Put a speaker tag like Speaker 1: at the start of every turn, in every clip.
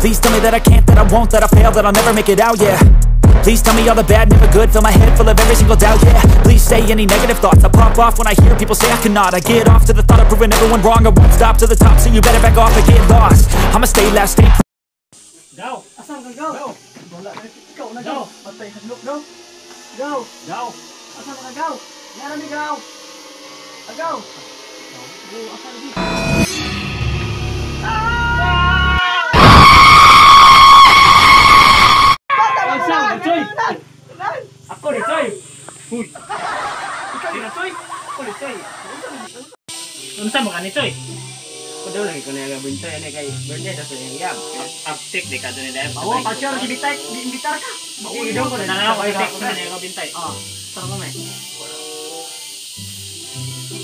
Speaker 1: Please tell me that I can't, that I won't, that I fail, that I'll never make it out, yeah. Please tell me all the bad, never good, fill my head full of every single doubt, yeah. Please say any negative thoughts, I pop off when I hear people say I cannot. I get off to the thought of proving everyone wrong, I won't stop to the top, so you better back off and get lost. I'ma stay loud, stay.
Speaker 2: Go!
Speaker 3: Asan ka go?
Speaker 2: Go!
Speaker 3: Wala na, ikaw na
Speaker 2: Go!
Speaker 3: go. Patay handok go. Go.
Speaker 2: Go!
Speaker 3: Asan ka go? Yara ni go. Go. Go, asan di?
Speaker 2: Ako ni Choy! Uy! Ikaw ni Choy! Ako ni Choy! Unsa mo ka ni Choy?
Speaker 4: Padahal lagi ko na yung bintay na kay birthday na sa iyang yam.
Speaker 2: Uptick di ka doon ni Dave.
Speaker 3: Awo, pasyal gibitay, giimbitar ka.
Speaker 4: Maulidong ko na
Speaker 2: Nananaw ko uptick na niya bintay.
Speaker 4: Saan mo may?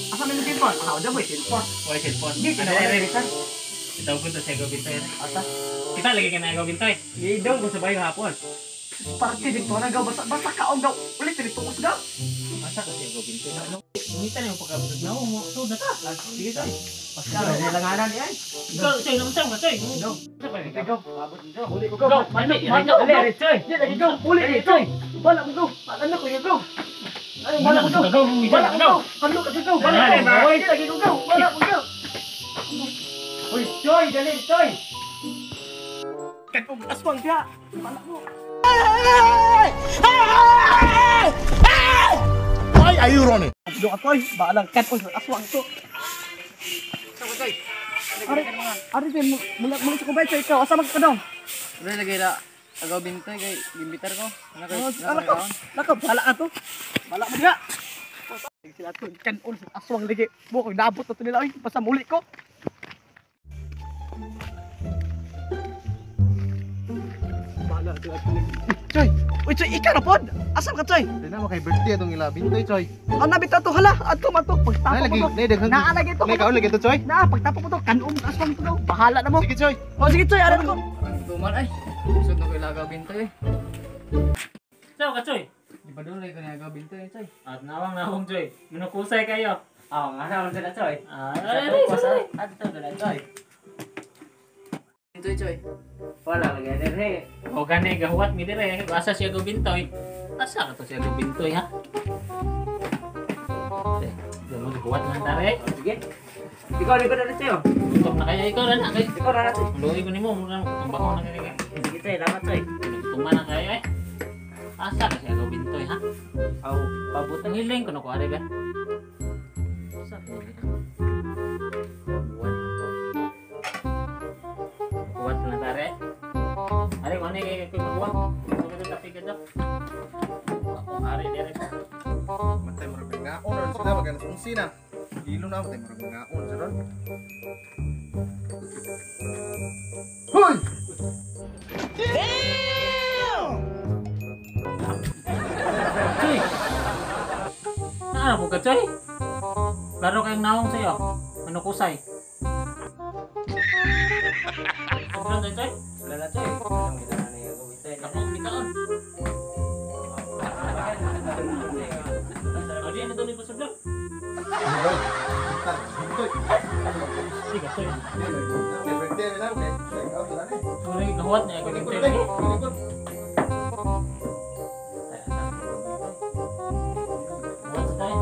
Speaker 3: Asa may nagpon? Ah, daw may silpon.
Speaker 2: Wala cellphone.
Speaker 3: Di
Speaker 2: Ano
Speaker 3: kinawala
Speaker 2: rin?
Speaker 3: bitan.
Speaker 2: Itaw ko to sa ego bintay.
Speaker 3: Asa?
Speaker 2: Kita lagi ka na ego bintay.
Speaker 4: Gidong ko sa bayo hapon.
Speaker 3: Parti dito na gaw basta kaon gaw. Ulit dito us gaw.
Speaker 2: Asa ka sa ego bintay? Ano? Umita na yung pagkabusog na mo. So, nata.
Speaker 3: Sige tay. Pasyal na langanan yan.
Speaker 2: Ikaw, Choy, naman sa'yo nga, Choy.
Speaker 3: Go.
Speaker 2: Sa pa rin
Speaker 3: Go.
Speaker 2: ka?
Speaker 3: Abot go. Uli ko
Speaker 2: Go!
Speaker 3: go.
Speaker 2: Mano!
Speaker 3: Mano,
Speaker 2: Dali, Choy!
Speaker 3: Di lagi go. Uli dito. Wala mo go. Ano ko yung go? Ay, wala mo go. Wala mo go. Ano ka go? Wala mo go. Di lagi ko go. Wala mo go. Uy, Choy, dali, Choy. Katong aswang ka. Wala mo.
Speaker 5: Why are you running?
Speaker 3: Abdo atoy, baalang kat oy aswang to. Ari din mula sa kubay sa ikaw asa magkadong.
Speaker 4: Wala lagi na agaw bintay kay gimbitar ko.
Speaker 3: Lakaw bala ka to. Bala mo diha. Sila to kanon sa aswang lagi. Buko naabot na to nila oy pasamuli ko. Bala sila to. Choy, uy Choy ikaw na pod. Asa ka Choy?
Speaker 5: Di na makay birthday atong ila bintoy choy.
Speaker 3: Ang nabita to hala, ato man to
Speaker 5: Nay
Speaker 3: pagtapos
Speaker 5: lagi,
Speaker 3: mo to.
Speaker 5: nay daghang.
Speaker 3: Naalagay to.
Speaker 5: Nay kaon lagi to choy.
Speaker 3: Na pagtapos mo to kanon aswang to. Bahala na mo.
Speaker 5: Sige choy.
Speaker 3: O sige Choy, aran ko.
Speaker 4: Ang tuman ay. Sud na ko ilagaw bintay.
Speaker 2: Sa'yo ka, Choy?
Speaker 4: Di pa doon lagi ko na agaw bintay choy.
Speaker 2: At nawang, Choy. Minukusay kayo.
Speaker 4: Ah, nga na sila choy.
Speaker 2: Ay,
Speaker 4: Adto na choy. Bintay choy. Wala lagi na re.
Speaker 2: o gani gahuat mi dire. Asa siya go bintoy. Asa ka to siya go bintoy, ha? Damo gahuat man tare.
Speaker 4: Sige. Ikaw ni ko na choy.
Speaker 2: Tutok na kaya ikaw na kay.
Speaker 4: Ikaw na choy.
Speaker 2: Luoy ko nimo ang bako na kaya.
Speaker 4: Sige choy, dapat choy.
Speaker 2: Tuma na kaya eh. Asa ka siya go bintoy, ha?
Speaker 4: Aw,
Speaker 2: Pabutang hiling ko na ko are ba? Asa ko ni? Kuat na tare. Are ko ni kay kuat. Ko kita tapi kita. Ako are dire.
Speaker 5: Matay marag ngaon ron sila bagay na sungsi na. Ilo na matay marag ngaon sila ron. Hoy!
Speaker 2: Choy! Ano po ka, Choy? Laro kayong naong sa'yo. Ano kusay? Sobrang tayo, Choy?
Speaker 4: wala na choy. Ang kita na ni agaw bintay.
Speaker 2: Ako ang bitaon. O di, ano doon yung pasoblong?
Speaker 5: Bintoy.
Speaker 2: Sige, Choy.
Speaker 5: May birthday na lang. Take out na ni.
Speaker 2: Sulit gahuat niya. Ako yung lagi. Gahuat sa tayo.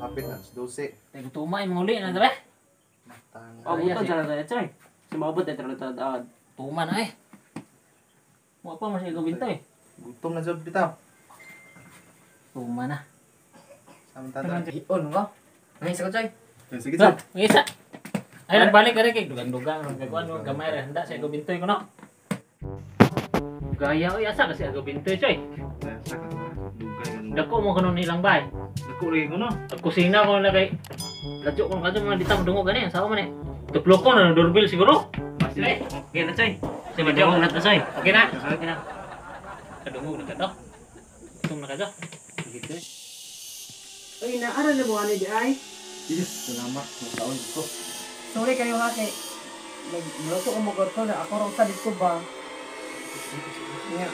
Speaker 5: Hapit na 12.
Speaker 2: Tayo tumay, muli na, diba?
Speaker 4: Oh, buto dyan na choy. Sumabot na tayo.
Speaker 2: Tuma na eh. Mo pa masih gawin to eh.
Speaker 5: Gutom na jud bitaw.
Speaker 2: Tuma na.
Speaker 5: Samantala.
Speaker 4: Ion ko. Ngayon sa ko choy.
Speaker 5: Sige
Speaker 2: So,
Speaker 5: choy.
Speaker 2: isa. Ay nagbalik ka rin kay dugang-dugang gagawin mo gamay ra handa sa gawin to ko no. Gaya oy asa kasi gawin to choy. Dako mo kuno nilang bay.
Speaker 5: Dako rin ko no.
Speaker 2: Ang kusina ko na kay ladyo ko kadto mga ditang dungo gani sa man eh. Tuplo ko na doorbell siguro. Sige.
Speaker 4: Okay na choy.
Speaker 2: Si madyo na ta soy. Okay na. Okay na. Kadungo na kadto. Tung na kadto. Gitu.
Speaker 3: Ay naara na mo ani di ay.
Speaker 5: Yes, salamat. Mataon ko.
Speaker 3: Sorry kayo ha kay nagluto ko mo gorto na ako ron sa dito ba. Nya.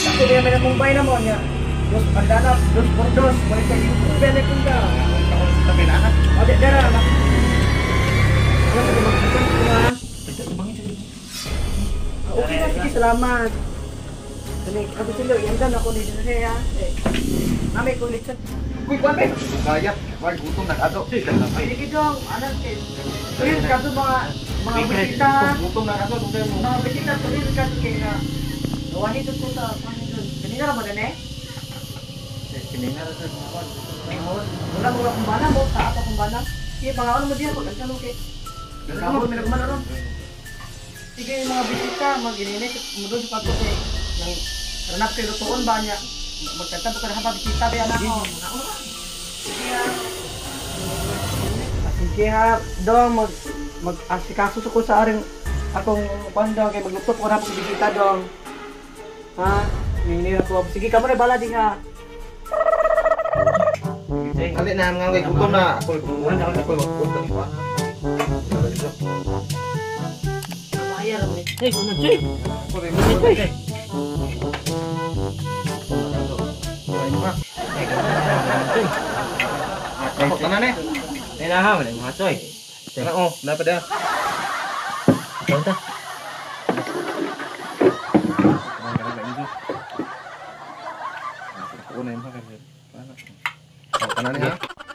Speaker 3: Ako diya may Mumbai na mo nya. Dos pandana, dos por dos, boleh kayo yung bele kung ka.
Speaker 5: Kaon sa tabilahan.
Speaker 3: O di dara na. Ano sa mga kita ko ha? salamat. Kani ako sila yan dan ako ni Drea. Nami ko ulit. Uy, kuan be.
Speaker 5: Kaya, wag gutom na ato.
Speaker 3: Sige dong, anak kid. Ayun kaso mga bisita.
Speaker 5: Gutom na ato kung mo.
Speaker 3: Mga bisita tuloy kaso kay na. Wani to sa Panginoon. Kanina ra ba dane?
Speaker 2: Kanina ra sa
Speaker 3: Wala mo kumbana mo sa apa kumbana. Sige pangaon mo diyan pag ano kay. Kamu minum mana ron? Sige mga bisita, mag-ininis, mudod sa pato kay nang ranap kay lutuon ba niya. Magkanta pa haba bisita ba anak ko. Sige ha, dong mag-asikaso ko sa aring akong pandong kay magluto ko na pag bisita dong. Ha? Ninira ko. Sige ka mo na bala di ha.
Speaker 5: Kali na nga gutom na. Ako gutom pa.
Speaker 2: bayar mo. Kuno Joy.
Speaker 5: Kanan eh.
Speaker 2: Tinahaw na mga Joy.
Speaker 5: Tara oh, dapat dah.
Speaker 2: Konta.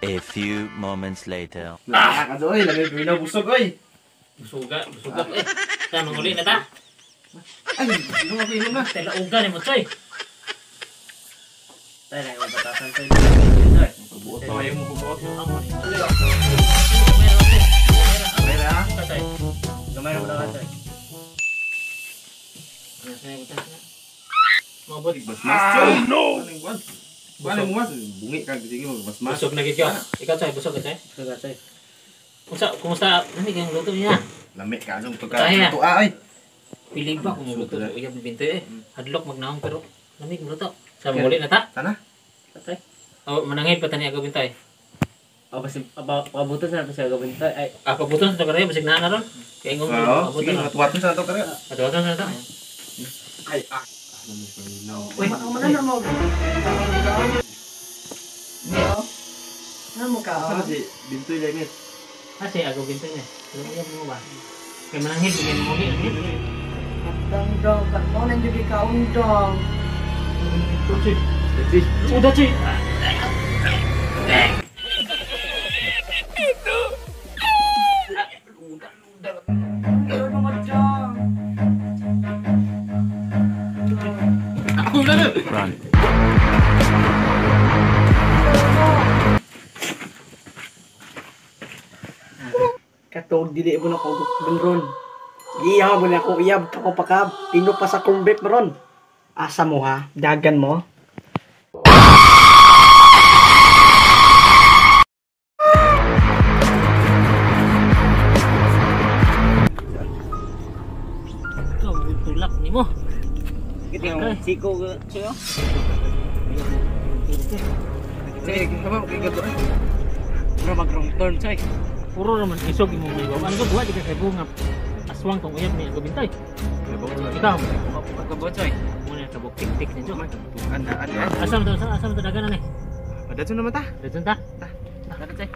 Speaker 6: A few moments later.
Speaker 5: Adoy, lagi bina busog oy.
Speaker 2: Busuga eh. Ta manguli na ta.
Speaker 5: Ay, inom ako inom na.
Speaker 2: Tela uga ni mo Joy. Tayo na yung batasan Joy.
Speaker 5: Buot pa kayo mo buot.
Speaker 2: Kamera ha? Joy. Gamay na mo daw Joy. Mabot.
Speaker 5: No. Paano mo mas bungi ka sige mo mas mas.
Speaker 2: Busog na gid ka. Ikaw Joy, busog ka Joy. Busog ka Joy. Kumusta? Ano yung luto niya?
Speaker 5: Lami ka ano to
Speaker 2: Kaya.
Speaker 5: ka. Ay.
Speaker 2: Piling ba kung luto ko uyab binto eh. Hadlok magnahong pero lamig mo luto. Sa muli na ta.
Speaker 5: Sana.
Speaker 2: Tatay. Oh, manangay pa tani agaw bintay.
Speaker 4: Basta pabutos na siya gawin tayo. Ay,
Speaker 2: Pabuton sa kare basig na ron. Kay ngom
Speaker 5: Oo, sige,
Speaker 2: pabuton.
Speaker 5: matuwato sa to kare.
Speaker 2: Pabuton na ta.
Speaker 5: Ay,
Speaker 3: Uy, mana mo? Ano mo ka?
Speaker 5: Sana si Bintoy Lemit.
Speaker 2: Kasi agaw binto niya. Ano uyab mo ba? Kay manangay bigyan mo ni.
Speaker 3: Dong, kat mo nang juga kaun dong.
Speaker 2: Udah cuy.
Speaker 3: Ano naman dong?
Speaker 2: Aku udah.
Speaker 6: Run.
Speaker 3: Katog dili mo na ko benron. Iya mo na ako iyab kako pakab. Tino pa sa kumbit meron. Asa mo ha? Dagan mo.
Speaker 2: Kau tulak ni mo.
Speaker 4: kita yung siko ko siya.
Speaker 5: Sige, kamu kigat doon.
Speaker 4: Pero mag-wrong turn siya.
Speaker 2: Puro naman isog mo may bawa. Ano ba di ka kay bunga? Aswang tong uyab ni agaw bintay. Ikaw,
Speaker 4: Pagkabot siya.
Speaker 2: muna ka bok tik-tik ni Jo.
Speaker 5: Anda, ada.
Speaker 2: Asam to daganan eh.
Speaker 5: Ada tu nama ta?
Speaker 2: Daghan ta.
Speaker 4: Dapat siya.